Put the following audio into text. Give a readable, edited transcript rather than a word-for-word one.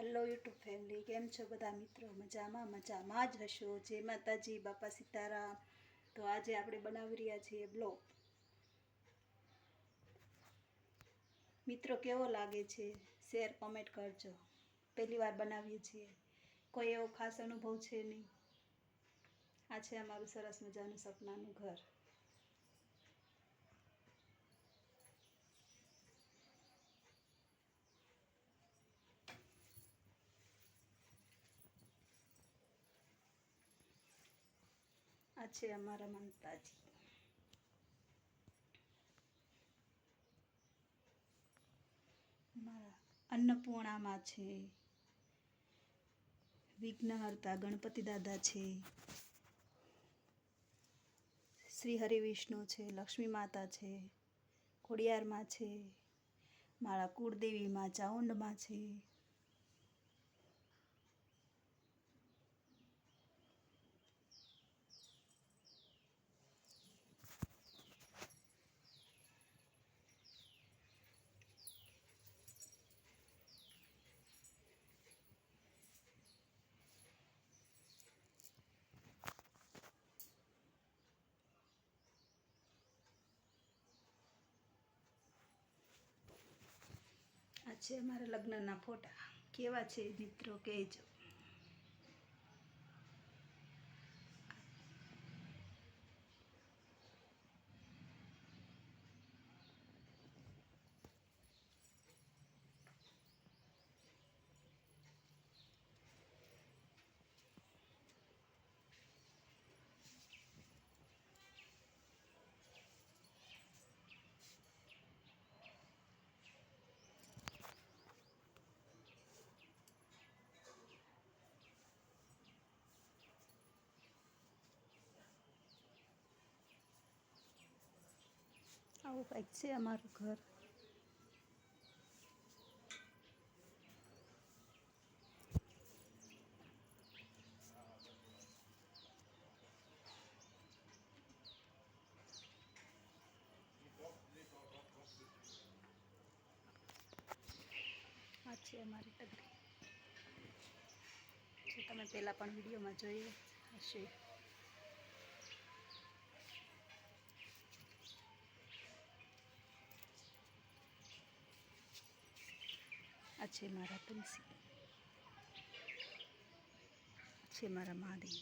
Hello YouTube family, કેમ છો બધા મિત્રો? મજામાં જ હશો. જય માતાજી, બાપા સીતારામ. તો આજે આપણે બનાવી રહ્યા છીએ બ્લોગ. મિત્રો કેવો લાગે છે શેર કોમેન્ટ કરજો. પહેલી વાર બનાવીએ છીએ, કોઈ એવો ખાસ અનુભવ છે નહીં. આ છે અમારું સરસ મજાનું સપનાનું ઘર. આ છે અમારા માતાજી. અમારા અન્નપૂર્ણામાં છે, વિઘ્નહર્તા ગણપતિ દાદા છે, શ્રી હરિવિષ્ણુ છે, લક્ષ્મી માતા છે, ખોડિયારમાં છે, મારા કુળદેવીમાં ચાઉંડમાં છે. આ છે અમારા લગ્નના ફોટા. કેવા છે મિત્રો કહેજો. આવું કંઈક છે અમારું ઘર. આ છે અમારી ટગરી. જે તમે પહેલાં પણ વિડીયોમાં જોઈ હશે. આ છે મારા તુલસી. આ છે મારા મહાદેવ.